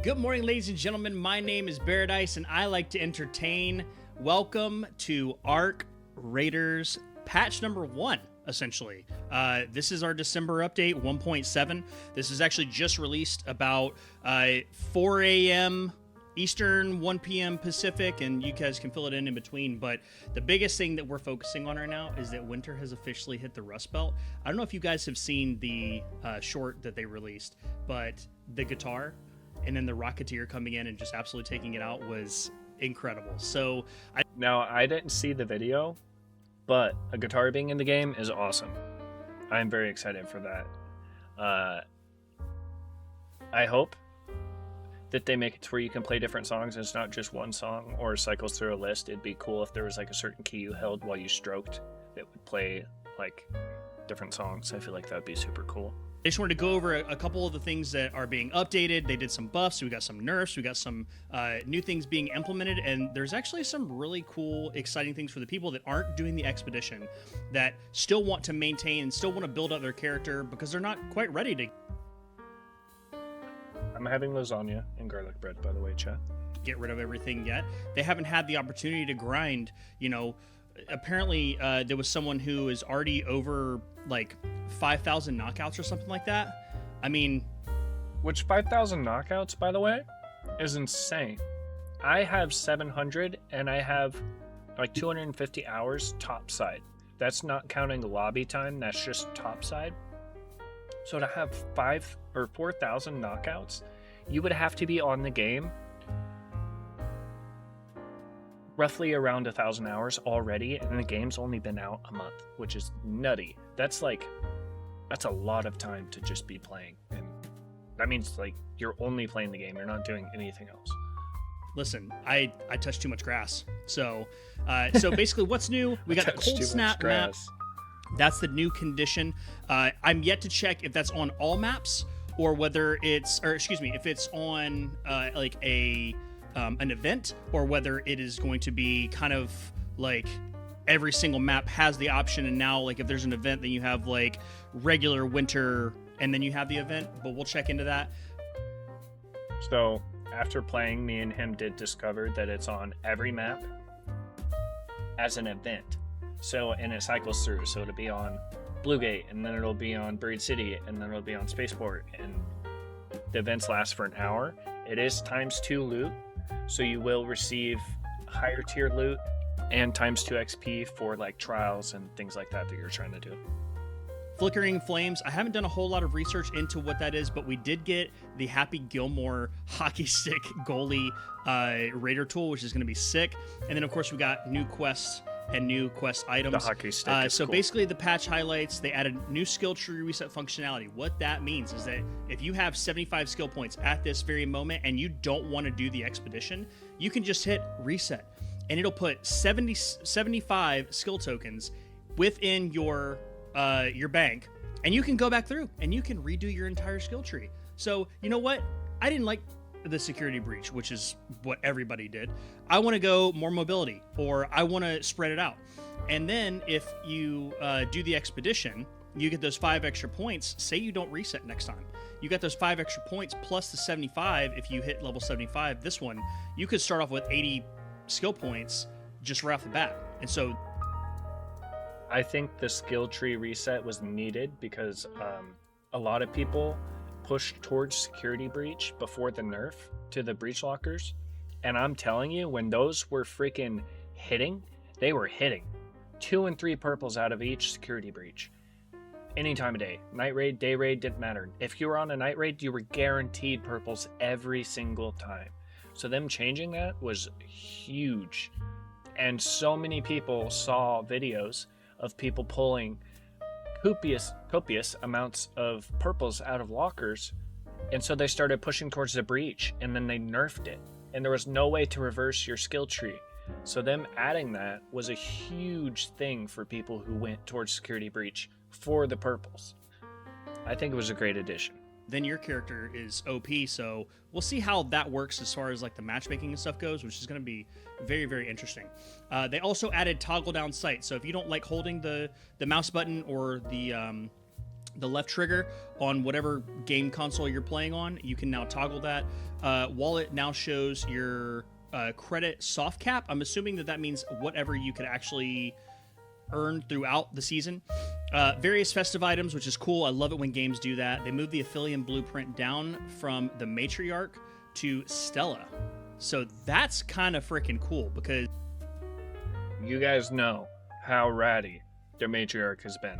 Good morning, ladies and gentlemen. My name is Baradice, and I like to entertain. Welcome to Arc Raiders patch number 1, essentially. This is our December update, 1.7. This is actually just released about 4 a.m. Eastern, 1 p.m. Pacific, and you guys can fill it in between. But the biggest thing that we're focusing on right now is that winter has officially hit the Rust Belt. I don't know if you guys have seen the short that they released, but the guitar and then the Rocketeer coming in and just absolutely taking it out was incredible. So Now, I didn't see the video, but a guitar being in the game is awesome. I'm very excited for that. I hope that they make it to where you can play different songs and it's not just one song or cycles through a list. It'd be cool if there was like a certain key you held while you stroked that would play like different songs. I feel like that would be super cool. I just wanted to go over a couple of the things that are being updated. They did some buffs, we got some nerfs, we got some new things being implemented, and there's actually some really cool, exciting things for the people that aren't doing the expedition, that still want to maintain and still want to build up their character because they're not quite ready to I'm having lasagna and garlic bread, by the way, chat. get rid of everything yet. They haven't had the opportunity to grind, apparently there was someone who is already over like 5,000 knockouts or something like that. I mean, Which 5,000 knockouts, by the way, is insane. I have 700 and I have like 250 hours topside. That's not counting lobby time, that's just topside. So to have 5 or 4,000 knockouts, you would have to be on the game roughly around 1,000 hours already, and the game's only been out a month, which is nutty. That's a lot of time to just be playing, and that means like you're only playing the game, you're not doing anything else. listen, I touch too much grass. So basically what's new, we got the Touch cold too much snap map. grass. That's the new condition. I'm yet to check if that's on all maps or whether if it's on like an event, or whether it is going to be kind of like every single map has the option, and now like if there's an event, then you have like regular winter and then you have the event, but we'll check into that. So after playing, me and him did discover that it's on every map as an event. So, and it cycles through. So it'll be on Bluegate, and then it'll be on Buried City, and then it'll be on Spaceport. And the events last for an hour. It is ×2 loot, so you will receive higher tier loot and ×2 XP for like trials and things like that you're trying to do. Flickering Flames, I haven't done a whole lot of research into what that is, but we did get the Happy Gilmore hockey stick goalie raider tool, which is going to be sick. And then, of course, we got new quests and new quest items. The hockey stick is so cool. basically, the patch highlights, they added new skill tree reset functionality. What that means is that if you have 75 skill points at this very moment and you don't want to do the expedition, you can just hit reset, and it'll put 75 skill tokens within your bank, and you can go back through and you can redo your entire skill tree. So you know what? I didn't like the security breach, which is what everybody did. I want to go more mobility, or I want to spread it out. And then if you do the expedition, you get those 5 extra points. Say you don't reset next time, you got those 5 extra points plus the 75. If you hit level 75, this one, you could start off with 80 skill points just right off the bat. And so I think the skill tree reset was needed because a lot of people pushed towards security breach before the nerf to the breach lockers. And I'm telling you, when those were freaking hitting, they were hitting 2 and 3 purples out of each security breach. Any time of day. Night raid, day raid, didn't matter. If you were on a night raid, you were guaranteed purples every single time. So them changing that was huge. And so many people saw videos of people pulling copious amounts of purples out of lockers, and so they started pushing towards the breach, and then they nerfed it, and there was no way to reverse your skill tree. So them adding that was a huge thing for people who went towards security breach for the purples. I think it was a great addition. then your character is OP. So we'll see how that works as far as like the matchmaking and stuff goes, which is going to be very, very interesting. They also added toggle down sight. So if you don't like holding the mouse button or the the left trigger on whatever game console you're playing on. You can now toggle that. Wallet now shows your credit soft cap. I'm assuming that means whatever you could actually earn throughout the season. Various festive items, which is cool. I love it when games do that. They moved the Aphelion blueprint down from the Matriarch to Stella. So that's kind of freaking cool because you guys know how ratty their Matriarch has been.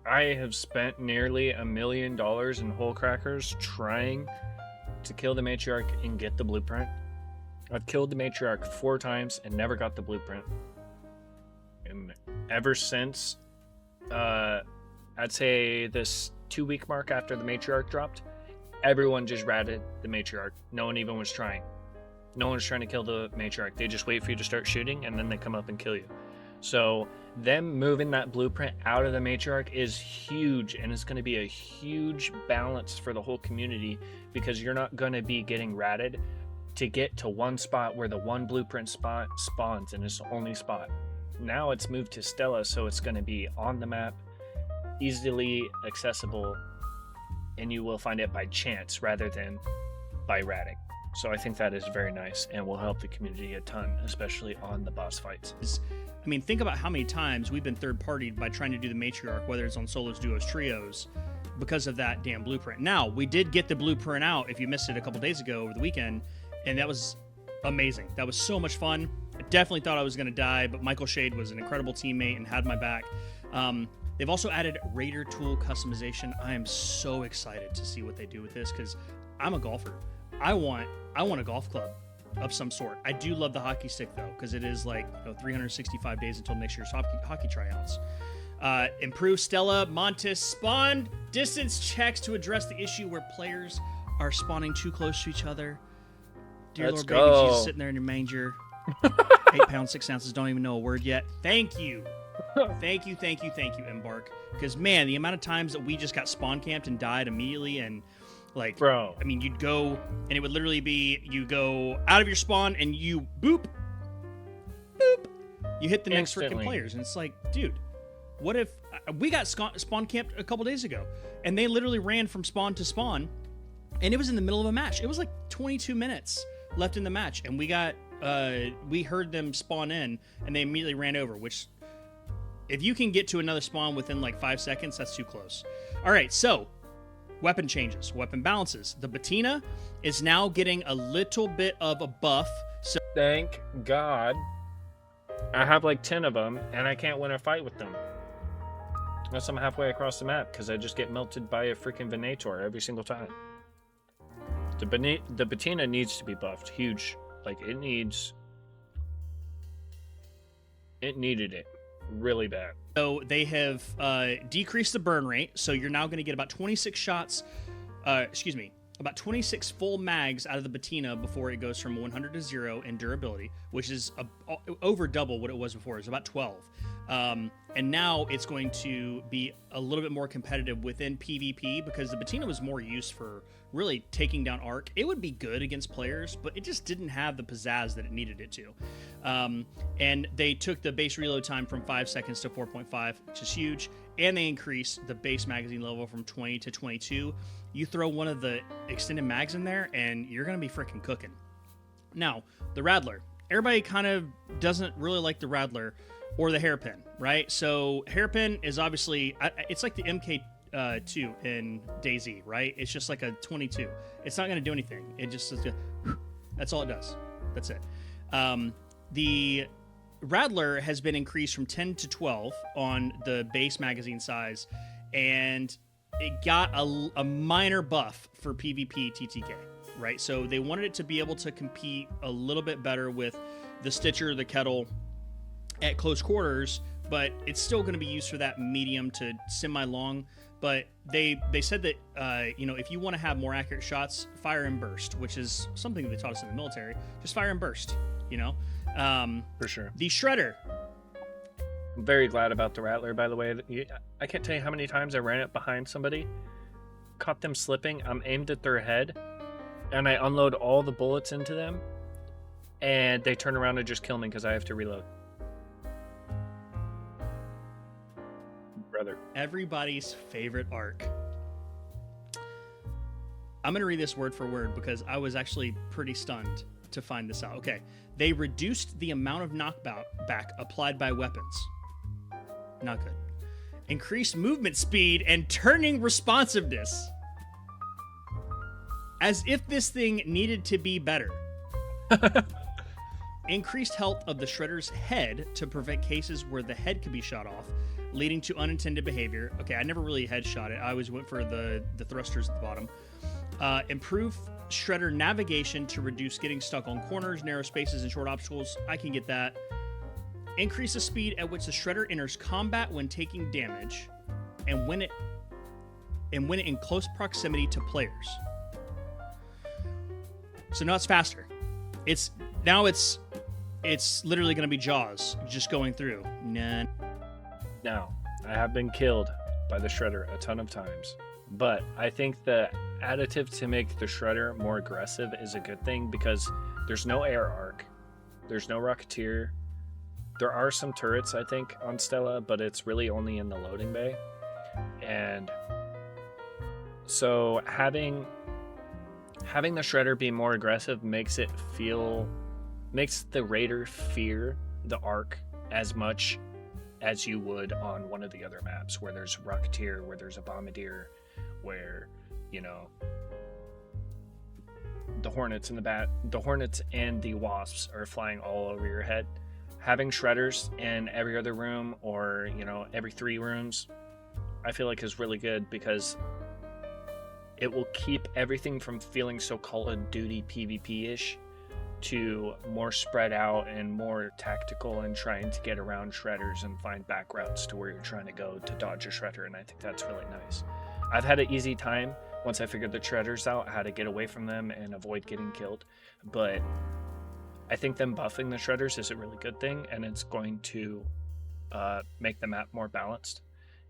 I have spent nearly $1 million in hole crackers trying to kill the Matriarch and get the blueprint. I've killed the Matriarch 4 times and never got the blueprint. And ever since, I'd say this 2-week mark after the Matriarch dropped, everyone just ratted the Matriarch. No one even was trying. No one's trying to kill the Matriarch. They just wait for you to start shooting and then they come up and kill you. So them moving that blueprint out of the Matriarch is huge, and it's going to be a huge balance for the whole community because you're not going to be getting ratted to get to one spot where the one blueprint spot spawns and it's the only spot. Now it's moved to Stella, so it's going to be on the map, easily accessible, and you will find it by chance rather than by ratting. So I think that is very nice and will help the community a ton, especially on the boss fights. I mean, think about how many times we've been third-partied by trying to do the Matriarch, whether it's on solos, duos, trios, because of that damn blueprint. Now, we did get the blueprint out, if you missed it a couple days ago over the weekend, and that was amazing. That was so much fun. I definitely thought I was going to die, but Michael Shade was an incredible teammate and had my back. They've also added Raider tool customization. I am so excited to see what they do with this because I'm a golfer. I want a golf club of some sort. I do love the hockey stick though, because it is like 365 days until next year's hockey tryouts. Improve Stella Montes spawn distance checks to address the issue where players are spawning too close to each other. Dear Let's Lord go. Baby, she's sitting there in your manger. 8 pounds 6 ounces, don't even know a word yet. Thank you. Thank you, Embark. Because man, the amount of times that we just got spawn camped and died immediately, and like, Bro. I mean, you'd go and it would literally be you go out of your spawn and you boop, you hit the next freaking Instantly. players, and it's like, dude, what if we got spawn camped a couple days ago, and they literally ran from spawn to spawn, and it was in the middle of a match. It was like 22 minutes left in the match, and we heard them spawn in, and they immediately ran over. Which, if you can get to another spawn within like 5 seconds, that's too close. All right, so. Weapon changes, weapon balances. The Bettina is now getting a little bit of a buff. So Thank God. I have like 10 of them, and I can't win a fight with them. Unless I'm halfway across the map, because I just get melted by a freaking Venator every single time. The Bettina needs to be buffed. Huge. Like, it needed it. Really bad. they have decreased the burn rate. So you're now going to get about 26 shots, about 26 full mags out of the Bettina before it goes from 100 to 0 in durability, which is over double what it was before. It was about 12. And now it's going to be a little bit more competitive within PvP because the Bettina was more used for really taking down Arc. It would be good against players, but it just didn't have the pizzazz that it needed it to. And they took the base reload time from 5 seconds to 4.5, which is huge. And they increased the base magazine level from 20 to 22. You throw one of the extended mags in there, and you're going to be freaking cooking. Now, the Rattler. Everybody kind of doesn't really like the Rattler or the Hairpin, right? So Hairpin is obviously, it's like the MK2 in DayZ, right? It's just like a 22. It's not going to do anything. It just is that's all it does. That's it. The Rattler has been increased from 10 to 12 on the base magazine size, and it got a minor buff for PvP TTK, right? So they wanted it to be able to compete a little bit better with the Stitcher, the Kettle at close quarters, but it's still going to be used for that medium to semi-long. But they said that, if you want to have more accurate shots, fire and burst, which is something that they taught us in the military. Just fire and burst, For sure. The Shredder. I'm very glad about the Rattler, by the way. I can't tell you how many times I ran it behind somebody, caught them slipping, I'm aimed at their head, and I unload all the bullets into them, and they turn around and just kill me because I have to reload. Brother. everybody's favorite arc. I'm going to read this word for word because I was actually pretty stunned to find this out. Okay. They reduced the amount of knockback applied by weapons. Not good. Increased movement speed and turning responsiveness. As if this thing needed to be better. Increased health of the Shredder's head to prevent cases where the head could be shot off, leading to unintended behavior. Okay, I never really headshot it. I always went for the thrusters at the bottom. Improve Shredder navigation to reduce getting stuck on corners, narrow spaces, and short obstacles. I can get that. Increase the speed at which the Shredder enters combat when taking damage, and when it in close proximity to players. So now it's faster. It's literally going to be Jaws just going through. Nah. Now, I have been killed by the Shredder a ton of times, but I think the additive to make the Shredder more aggressive is a good thing because there's no air arc, there's no Rocketeer. There are some turrets, I think, on Stella, but it's really only in the loading bay. And so having the Shredder be more aggressive makes the Raider fear the arc as much as you would on one of the other maps where there's Rocketeer, where there's a Bombardier, where, you know, the Hornets and the Wasps are flying all over your head. Having Shredders in every other room or, you know, every 3 rooms, I feel like is really good because it will keep everything from feeling so Call of Duty PvP-ish to more spread out and more tactical and trying to get around Shredders and find back routes to where you're trying to go to dodge a Shredder, and I think that's really nice. I've had an easy time once I figured the Shredders out, how to get away from them and avoid getting killed, but I think them buffing the Shredders is a really good thing, and it's going to make the map more balanced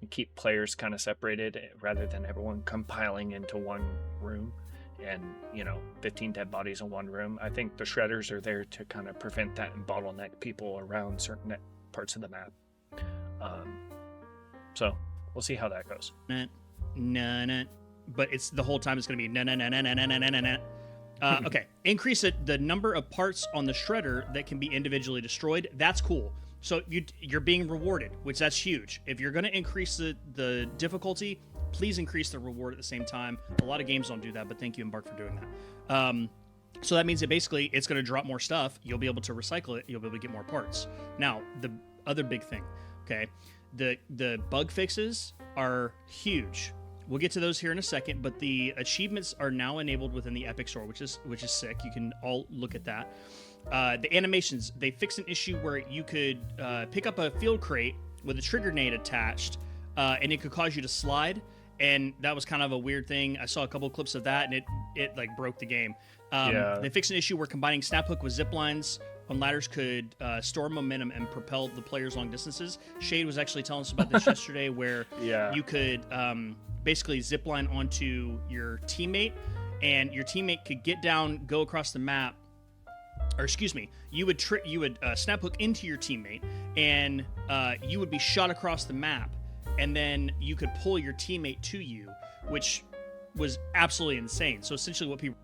and keep players kind of separated rather than everyone compiling into one room and, you know, 15 dead bodies in one room. I think the Shredders are there to kind of prevent that and bottleneck people around certain parts of the map. So we'll see how that goes. Nah. But it's the whole time it's going to be nah. Okay, increase the number of parts on the Shredder that can be individually destroyed. That's cool. So you're being rewarded, which that's huge. If you're going to increase the difficulty, please increase the reward at the same time. A lot of games don't do that, but thank you, Embark, for doing that. So that means that basically it's going to drop more stuff. You'll be able to recycle it. You'll be able to get more parts. Now, the other big thing, okay, the bug fixes are huge. We'll get to those here in a second, but the achievements are now enabled within the Epic Store, which is sick. You can all look at that. The animations, they fixed an issue where you could pick up a field crate with a trigger grenade attached, and it could cause you to slide, and that was kind of a weird thing. I saw a couple clips of that, and it like broke the game. They fixed an issue where combining snap hook with zip lines on ladders could store momentum and propel the players long distances. Shade was actually telling us about this yesterday, where you could basically zip line onto your teammate, and your teammate could get down, go across the map, or excuse me, you would snap hook into your teammate, and you would be shot across the map, and then you could pull your teammate to you, which was absolutely insane. So essentially what people...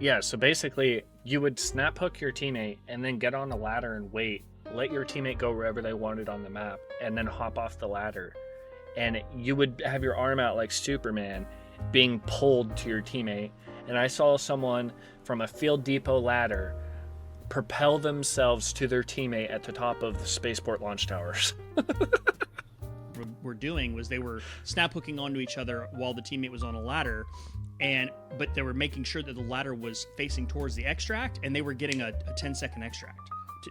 Yeah, so basically you would snap hook your teammate and then get on a ladder and wait, let your teammate go wherever they wanted on the map, and then hop off the ladder. And you would have your arm out like Superman being pulled to your teammate. And I saw someone from a Field Depot ladder propel themselves to their teammate at the top of the spaceport launch towers. were doing was they were snap hooking onto each other while the teammate was on a ladder, but they were making sure that the ladder was facing towards the extract, and they were getting a 10-second extract.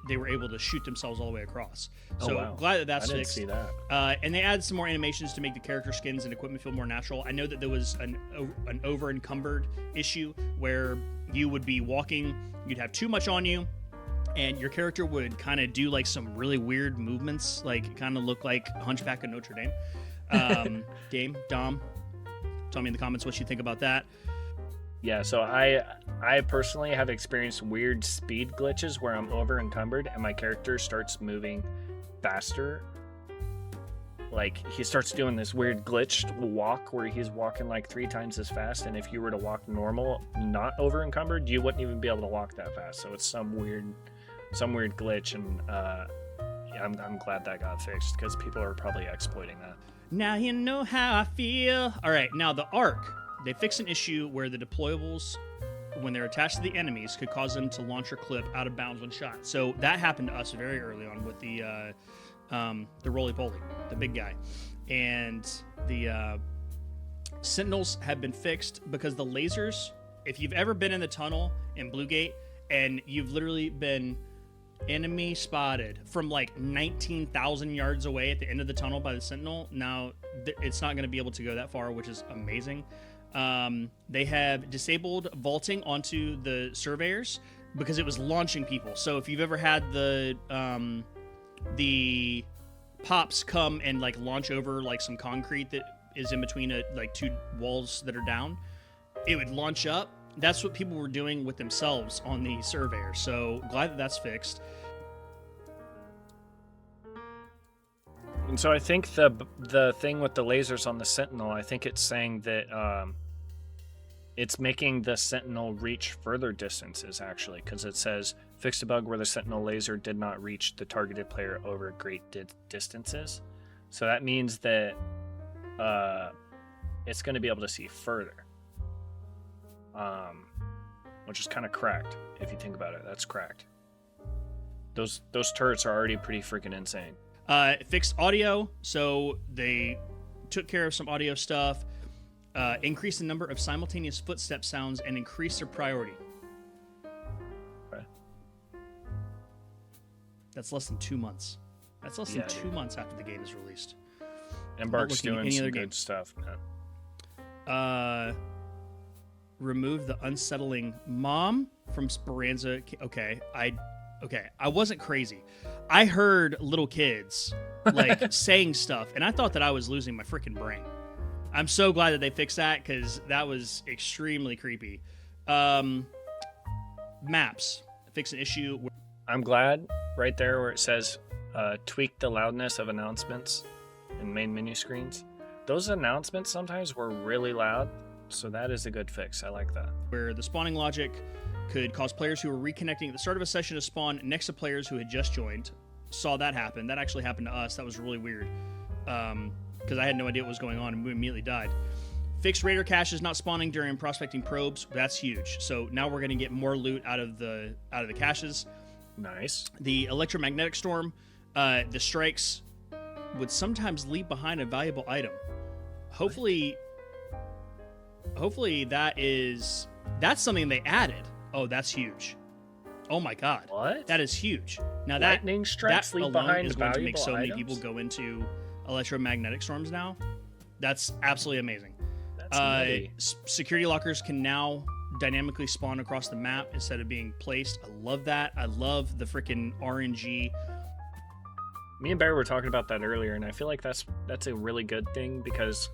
They were able to shoot themselves all the way across. So wow. Glad that that's I didn't fixed. see that. And they added some more animations to make the character skins and equipment feel more natural. I know that there was an over encumbered issue where you would be walking, you'd have too much on you, and your character would kind of do like some really weird movements, like kind of look like Hunchback of Notre Dame. Dom, tell me in the comments what you think about that. Yeah, so I personally have experienced weird speed glitches where I'm over encumbered and my character starts moving faster like he starts doing this weird glitched walk where he's walking like 3 times as fast, and if you were to walk normal, not over encumbered, you wouldn't even be able to walk that fast. So it's some weird glitch, and yeah, I'm glad that got fixed because people are probably exploiting that. Now you know how I feel. All right, now the arc. They fixed an issue where the deployables, when they're attached to the enemies, could cause them to launch or clip out of bounds when shot. So that happened to us very early on with the roly-poly, the big guy. And the sentinels have been fixed because the lasers, if you've ever been in the tunnel in Bluegate and you've literally been enemy spotted from like 19,000 yards away at the end of the tunnel by the sentinel, now it's not going to be able to go that far, which is amazing. They have disabled vaulting onto the surveyors because it was launching people. So if you've ever had the pops come and like launch over like some concrete that is in between like 2 walls that are down, it would launch up. That's what people were doing with themselves on the surveyor. So glad that that's fixed. And so I think the thing with the lasers on the Sentinel, I think it's saying that it's making the Sentinel reach further distances, actually, because it says fixed a bug where the Sentinel laser did not reach the targeted player over great distances. So that means that it's going to be able to see further, which is kind of cracked if you think about it. That's cracked. Those turrets are already pretty freaking insane. Fixed audio, so they took care of some audio stuff, increased the number of simultaneous footstep sounds, and increased their priority. Okay. That's less than 2 months. That's less than 2 months after the game is released. Embark's doing some good stuff, man. Remove the unsettling mom from Speranza. Okay, I wasn't crazy. I heard little kids like saying stuff, and I thought that I was losing my freaking brain. I'm so glad that they fixed that because that was extremely creepy. Maps fix an issue. I'm glad right there where it says tweak the loudness of announcements in main menu screens. Those announcements sometimes were really loud, so that is a good fix. I like that. Where the spawning logic could cause players who were reconnecting at the start of a session to spawn next to players who had just joined. Saw that happen. That actually happened to us. That was really weird because I had no idea what was going on and we immediately died. Fixed raider caches not spawning during prospecting probes. That's huge. So now we're going to get more loot out of the caches. Nice. The electromagnetic storm, the strikes would sometimes leave behind a valuable item. Hopefully that's something they added. Oh, that's huge. Oh my god. What? That is huge. Now lightning strikes leave behind is going to make so items? many people go into electromagnetic storms now. That's absolutely amazing. That's security lockers can now dynamically spawn across the map instead of being placed. I love that. I love the freaking RNG. Me and Bear were talking about that earlier, and I feel like that's a really good thing because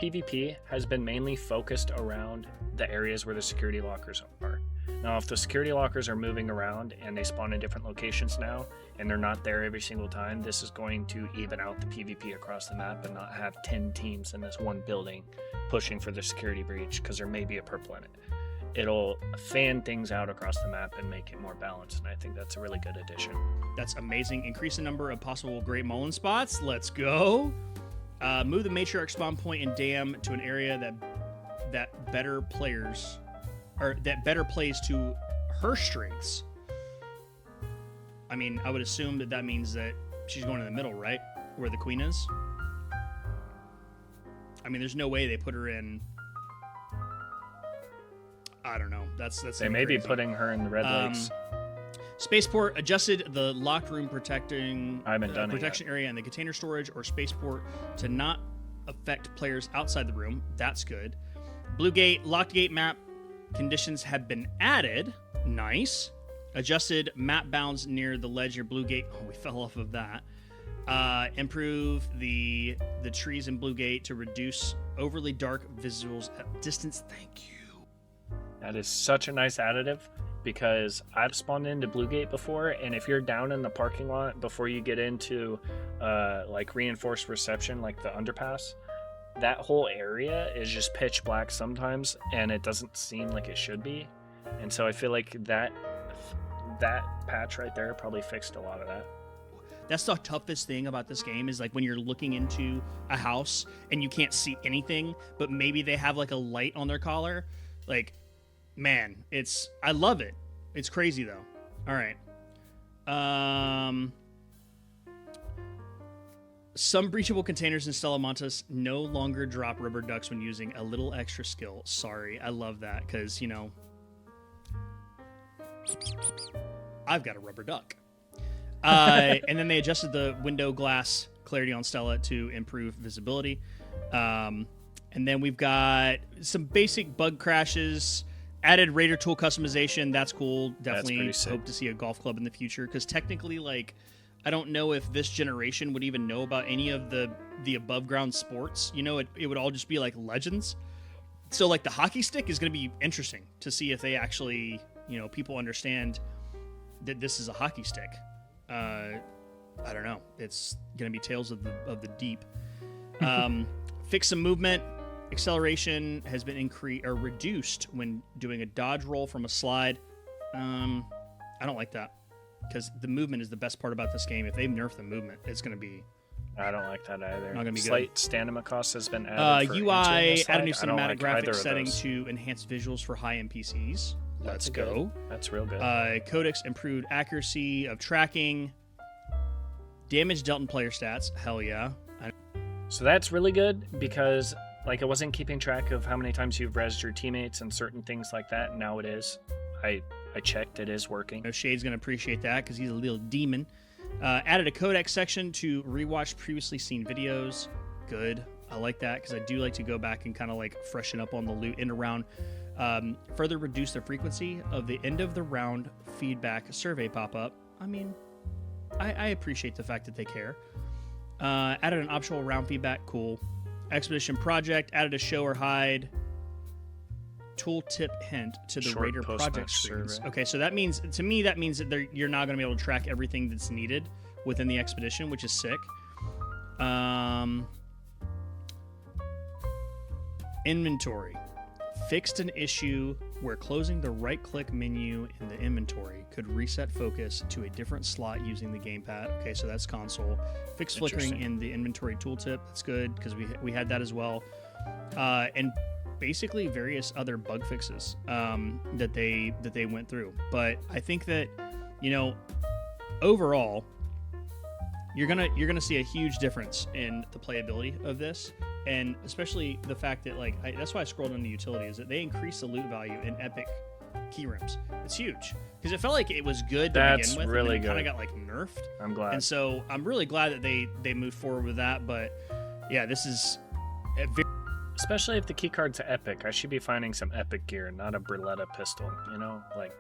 PvP has been mainly focused around the areas where the security lockers are. Now, if the security lockers are moving around and they spawn in different locations now, and they're not there every single time, this is going to even out the PvP across the map and not have 10 teams in this one building pushing for the security breach because there may be a purple in it. It'll fan things out across the map and make it more balanced, and I think that's a really good addition. That's amazing. Increase the number of possible Great Mullen spots. Let's go. Move the matriarch spawn point and dam to an area that better plays to her strengths. I mean, I would assume that means that she's going in the middle, right? Where the queen is. I mean, there's no way they put her in. I don't know. That's they may crazy. be putting her in the Red Lakes. Spaceport adjusted the locked room protection area and the container storage or spaceport to not affect players outside the room. That's good. Blue Gate locked gate map conditions have been added. Nice. Adjusted map bounds near the ledge near Blue Gate. Oh, we fell off of that. Improve the trees in Blue Gate to reduce overly dark visuals at distance. Thank you. That is such a nice additive because I've spawned into Blue Gate before, and if you're down in the parking lot before you get into like reinforced reception, like the underpass, that whole area is just pitch black sometimes, and it doesn't seem like it should be. And so I feel like that patch right there probably fixed a lot of that. That's the toughest thing about this game is like when you're looking into a house and you can't see anything, but maybe they have like a light on their collar. Like, man, I love it. It's crazy though. All right. Some breachable containers in Stella Montes no longer drop rubber ducks when using a little extra skill. Sorry, I love that because, you know, I've got a rubber duck. And then they adjusted the window glass clarity on Stella to improve visibility. And then we've got some basic bug crashes, added Raider tool customization. That's cool. Definitely hope to see a golf club in the future because technically, like, I don't know if this generation would even know about any of the above ground sports. You know, it would all just be like legends. So like the hockey stick is going to be interesting to see if they actually, you know, people understand that this is a hockey stick. I don't know. It's going to be Tales of the Deep. Fix some movement. Acceleration has been reduced when doing a dodge roll from a slide. I don't like that because the movement is the best part about this game. If they nerf the movement, it's going to be... I don't like that either. Not going to be Slight good. stamina cost has been added. UI add a new cinematic like graphics setting to enhance visuals for high NPCs. Let's go. That's real good. Codex improved accuracy of tracking. Damage dealt in player stats. Hell yeah. So that's really good because like I wasn't keeping track of how many times you've rezzed your teammates and certain things like that. Now it is. I checked. It is working. Shade's going to appreciate that because he's a little demon. Added a codex section to rewatch previously seen videos. Good. I like that because I do like to go back and kind of like freshen up on the loot in a round. Further reduce the frequency of the end of the round feedback survey pop-up. I mean, I appreciate the fact that they care. Added an optional round feedback. Cool. Expedition project. Added a show or hide tooltip hint to the Raider project screens. Okay, so that means, to me, that means that you're not going to be able to track everything that's needed within the expedition, which is sick. Inventory. Fixed an issue where closing the right-click menu in the inventory could reset focus to a different slot using the gamepad. Okay, so that's console. Fixed flickering in the inventory tooltip. That's good because we had that as well. And basically various other bug fixes that they went through. But I think that, you know, overall, you're gonna see a huge difference in the playability of this. And especially the fact that, like, that's why I scrolled into utility, is that they increased the loot value in epic key rims. It's huge because it felt like it was good to begin with, really and then it kind of got like nerfed. I'm glad. And so I'm really glad that they moved forward with that. But yeah, this is especially if the key card's epic. I should be finding some epic gear, not a Beretta pistol. You know, like.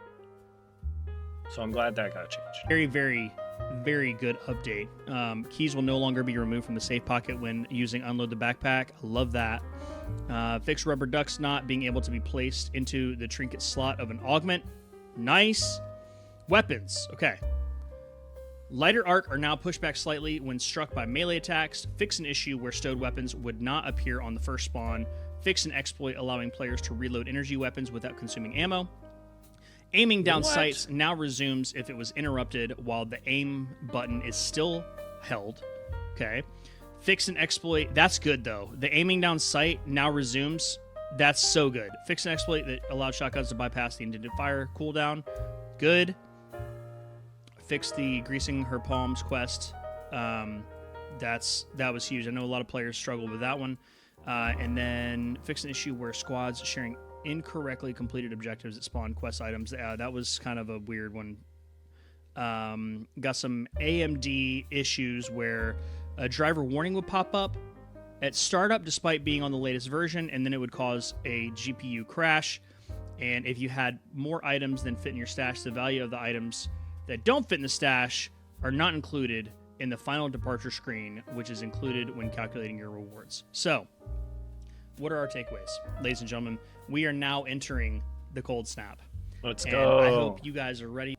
So I'm glad that got changed. Very, very, very good update. Keys will no longer be removed from the safe pocket when using Unload the Backpack. I love that. Fixed rubber ducks not being able to be placed into the trinket slot of an augment. Nice. Weapons. Okay. Lighter arc are now pushed back slightly when struck by melee attacks. Fix an issue where stowed weapons would not appear on the first spawn. Fix an exploit allowing players to reload energy weapons without consuming ammo. Aiming down sights now resumes if it was interrupted while the aim button is still held. Okay. Fix an exploit. That's good, though. The aiming down sight now resumes. That's so good. Fix an exploit that allowed shotguns to bypass the intended fire cooldown. Good. Fix the greasing her palms quest. That was huge. I know a lot of players struggled with that one. And then fix an issue where squads sharing incorrectly completed objectives that spawn quest items. That was kind of a weird one. Got some AMD issues where a driver warning would pop up at startup despite being on the latest version, and then it would cause a GPU crash. And if you had more items than fit in your stash, the value of the items that don't fit in the stash are not included in the final departure screen, which is included when calculating your rewards. So, what are our takeaways? Ladies and gentlemen, we are now entering the cold snap. Let's and go. I hope you guys are ready